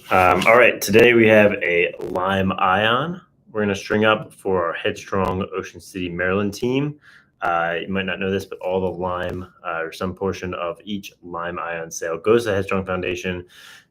All right, today we have a Lime Ion. We're going to string up for our Headstrong Ocean City, Maryland team. You might not know this, but all the Lime or some portion of each Lime Ion sale goes to the Headstrong Foundation.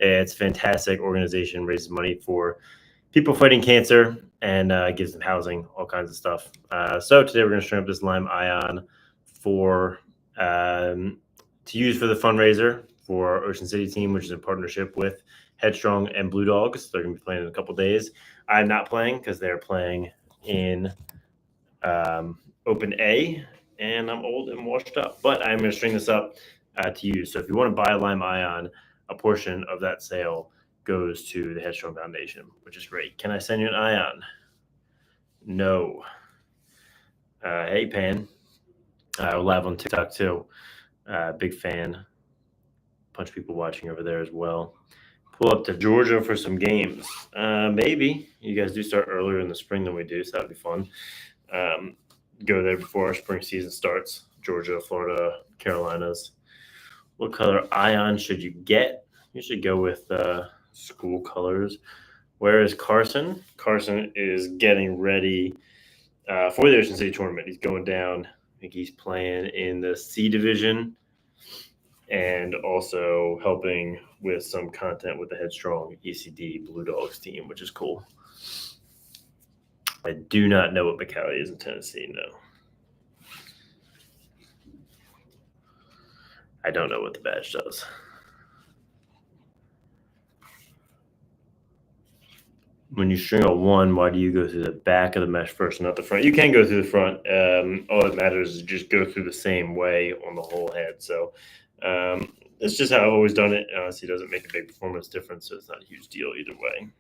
It's a fantastic organization, raises money for people fighting cancer and gives them housing, all kinds of stuff. So today we're going to string up this Lime Ion for to use for the fundraiser for our Ocean City team, which is in partnership with Headstrong and Blue Dogs. They're going to be playing in a couple days. I'm not playing because they're playing in Open A, and I'm old and washed up. But I'm going to string this up to use. So if you want to buy a Lime Ion, a portion of that sale goes to the Headstrong Foundation, which is great. Can I send you an Ion? No. Hey, Pan. We're live on TikTok too. Big fan. Bunch of people watching over there as well. Pull up to Georgia for some games. Maybe. You guys do start earlier in the spring than we do, so that'd be fun. Go there before our spring season starts. Georgia, Florida, Carolinas. What color Ion should you get? You should go with school colors. Where is Carson? Carson is getting ready for the Ocean City tournament. He's going down. I think he's playing in the C division and also helping with some content with the Headstrong ECD Blue Dogs team, which is cool. I do not know what McCallie is in Tennessee, no. I don't know what the badge does. When you string a 1, why do you go through the back of the mesh first, not the front? You can go through the front. All that matters is just go through the same way on the whole head. So it's just how I've always done it. Honestly, it doesn't make a big performance difference, so it's not a huge deal either way.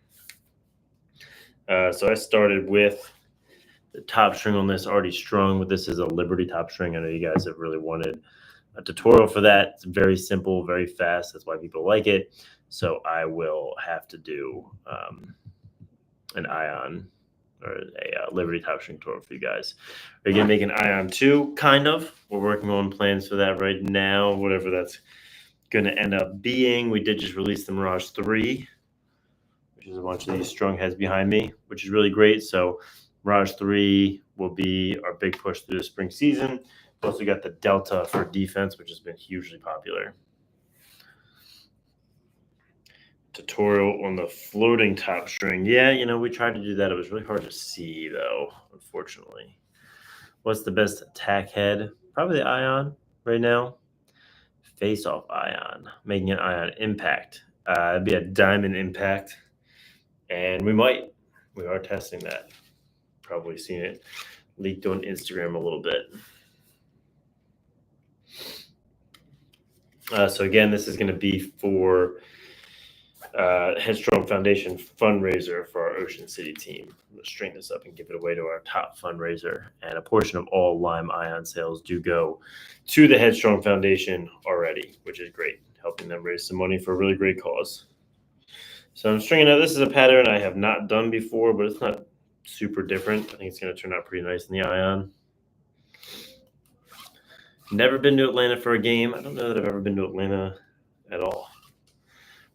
So I started with the top string on this already strung, but this is a Liberty top string. I know you guys have really wanted a tutorial for that. It's very simple, very fast. That's why people like it. So I will have to do an Ion or a Liberty top string tutorial for you guys. Are you going to make an Ion 2? Kind of. We're working on plans for that right now, whatever that's going to end up being. We did just release the Mirage 3, which is a bunch of these strung heads behind me, which is really great. So Mirage 3 will be our big push through the spring season. Plus, we got the Delta for defense, which has been hugely popular. Tutorial on the floating top string. Yeah, we tried to do that. It was really hard to see, though, unfortunately. What's the best attack head? Probably the Ion right now. Face-off Ion, making an Ion impact. It'd be a diamond impact. And we are testing that. Probably seen it leaked on Instagram a little bit. So again, this is going to be for Headstrong Foundation fundraiser for our Ocean City team. I'm going to string this up and give it away to our top fundraiser. And a portion of all Lime Ion sales do go to the Headstrong Foundation already, which is great, helping them raise some money for a really great cause. So I'm stringing out. This is a pattern I have not done before, but it's not super different. I think it's going to turn out pretty nice in the Ion. Never been to Atlanta for a game. I don't know that I've ever been to Atlanta at all.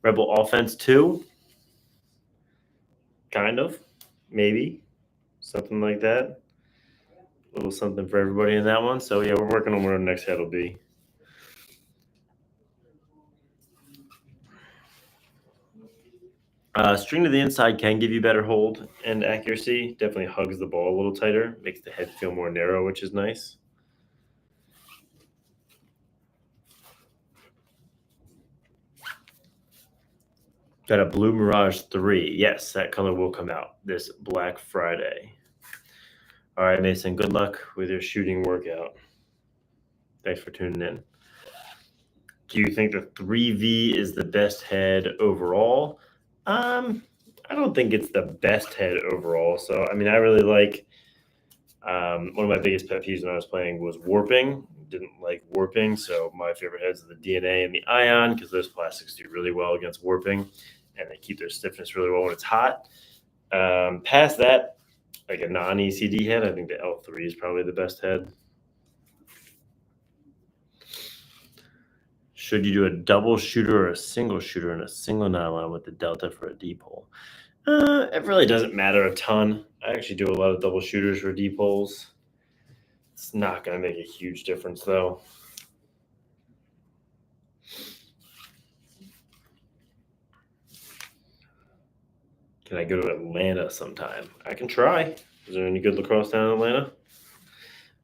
Rebel Offense 2? Kind of. Maybe. Something like that. A little something for everybody in that one. So, yeah, we're working on where our next head will be. String to the inside can give you better hold and accuracy. Definitely hugs the ball a little tighter. Makes the head feel more narrow, which is nice. Got a blue Mirage 3. Yes, that color will come out this Black Friday. All right, Mason, good luck with your shooting workout. Thanks for tuning in. Do you think the 3V is the best head overall? I don't think it's the best head overall. So, I mean, I really like one of my biggest pet peeves when I was playing was warping. Didn't like warping. So my favorite heads are the DNA and the Ion because those plastics do really well against warping and they keep their stiffness really well when it's hot. Past that, like a non-ECD head, I think the L3 is probably the best head. Should you do a double shooter or a single shooter in a single nylon with the delta for a deep hole? It really doesn't matter a ton. I actually do a lot of double shooters for deep holes. It's not going to make a huge difference, though. Can I go to Atlanta sometime? I can try. Is there any good lacrosse down in Atlanta?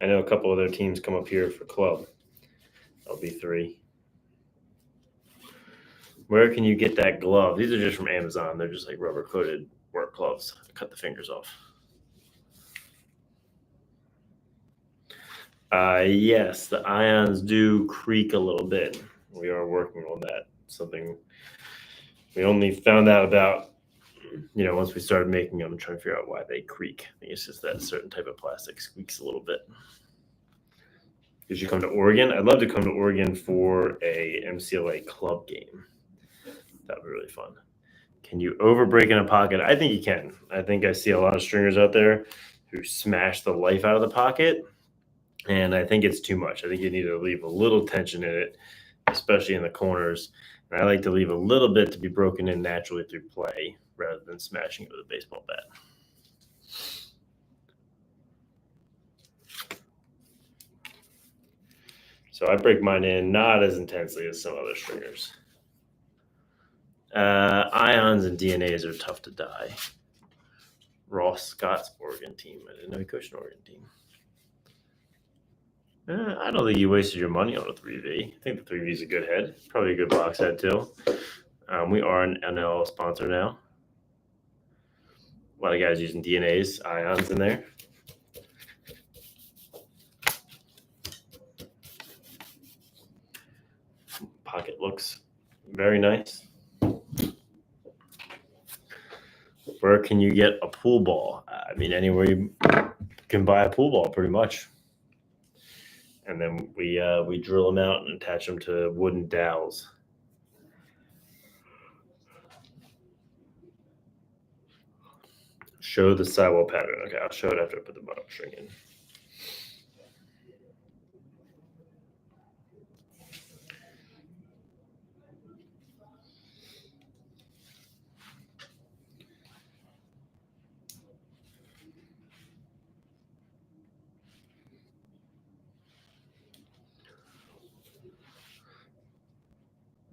I know a couple other teams come up here for club. LB3. Where can you get that glove? These are just from Amazon. They're just like rubber coated work gloves. Cut the fingers off. Yes, the ions do creak a little bit. We are working on that. Something we only found out about, once we started making them, trying to figure out why they creak. I think it's just that certain type of plastic squeaks a little bit. Did you come to Oregon? I'd love to come to Oregon for a MCLA club game. That would be really fun. Can you overbreak in a pocket? I think you can. I think I see a lot of stringers out there who smash the life out of the pocket, and I think it's too much. I think you need to leave a little tension in it, especially in the corners. And I like to leave a little bit to be broken in naturally through play rather than smashing it with a baseball bat. So I break mine in not as intensely as some other stringers. Ions and DNAs are tough to die. Ross Scott's Oregon team. I didn't know he coached an Oregon team. I don't think you wasted your money on a 3V. I think the 3V is a good head. Probably a good box head, too. We are an NL sponsor now. A lot of guys using DNAs, ions in there. Pocket looks very nice. Where can you get a pool ball? I mean, anywhere you can buy a pool ball, pretty much. And then we drill them out and attach them to wooden dowels. Show the sidewall pattern. Okay, I'll show it after I put the bottom string in.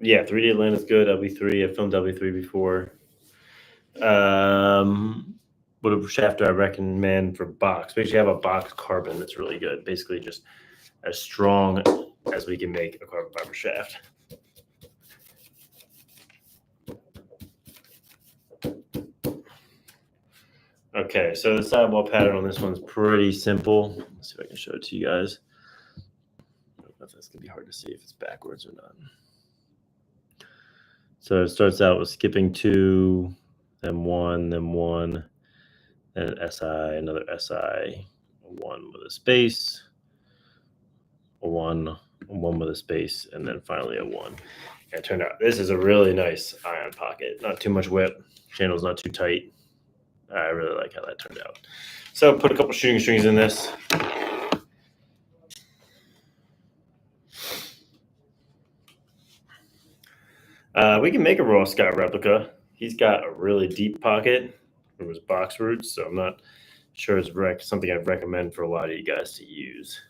Yeah, 3D Atlanta's good. LB3. I filmed LB3 before. What a shaft do I recommend for box? We actually have a box carbon that's really good. Basically, just as strong as we can make a carbon fiber shaft. Okay, so the sidewall pattern on this one's pretty simple. Let's see if I can show it to you guys. I don't know if that's gonna be hard to see if it's backwards or not. So it starts out with skipping 2, then 1, then 1, then an SI, another SI, a 1 with a space, a 1 with a space, and then finally a 1. And it turned out this is a really nice ion pocket. Not too much whip, channel's not too tight. I really like how that turned out. So put a couple shooting strings in this. We can make a Ross Scott replica. He's got a really deep pocket from his box roots, so I'm not sure it's something I'd recommend for a lot of you guys to use.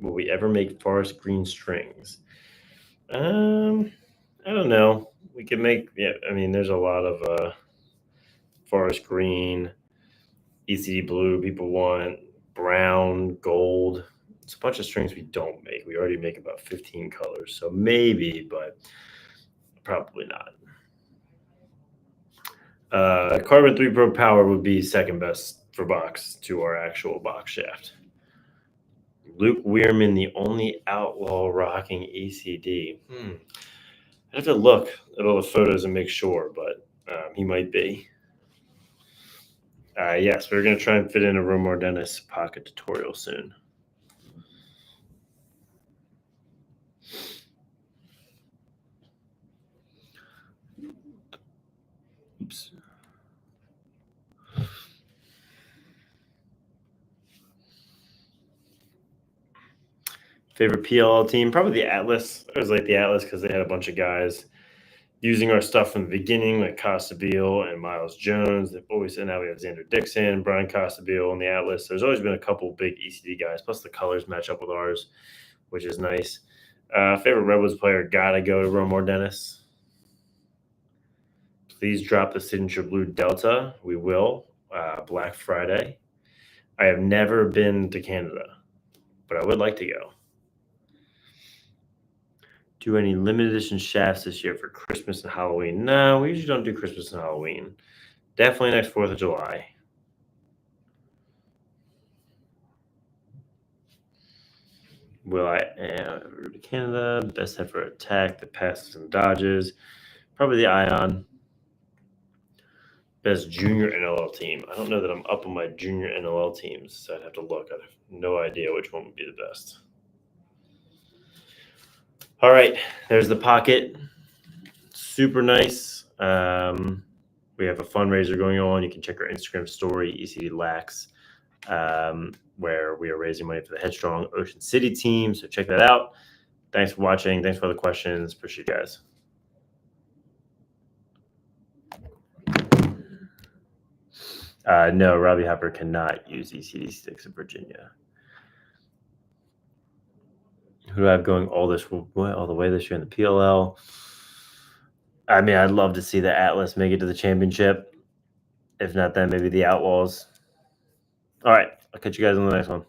Will we ever make forest green strings? I don't know. We could make, there's a lot of forest green, ECD blue people want, brown, gold. It's a bunch of strings we don't make. We already make about 15 colors, so maybe, but probably not. Carbon 3 Pro Power would be second best for box to our actual box shaft. Luke Weirman, the only outlaw rocking ACD. I'd have to look at all the photos and make sure, but he might be. Yes, we're going to try and fit in a Romar Dennis pocket tutorial soon. Oops. Favorite PLL team? Probably the Atlas. I was like the Atlas because they had a bunch of guys using our stuff from the beginning, like Costabile and Miles Jones. They've always said now we have Xander Dixon, Brian Costabile, and the Atlas. There's always been a couple big ECD guys, plus the colors match up with ours, which is nice. Favorite Rebels player, gotta go to Romor Dennis. Please drop the signature blue Delta. We will. Black Friday. I have never been to Canada, but I would like to go. Do any limited edition shafts this year for Christmas and Halloween? No, we usually don't do Christmas and Halloween. Definitely next 4th of July. Will I root to Canada? Best head for attack, the passes and dodges. Probably the Ion. Best junior NLL team. I don't know that I'm up on my junior NLL teams, so I'd have to look. I have no idea which one would be the best. All right, there's the pocket. Super nice. We have a fundraiser going on. You can check our Instagram story, ECD Lax, where we are raising money for the Headstrong Ocean City team. So check that out. Thanks for watching. Thanks for all the questions. Appreciate you guys. No, Robbie Hopper cannot use ECD sticks in Virginia. Who do I have going all the way this year in the PLL? I mean, I'd love to see the Atlas make it to the championship. If not, then maybe the Outlaws. All right, I'll catch you guys on the next one.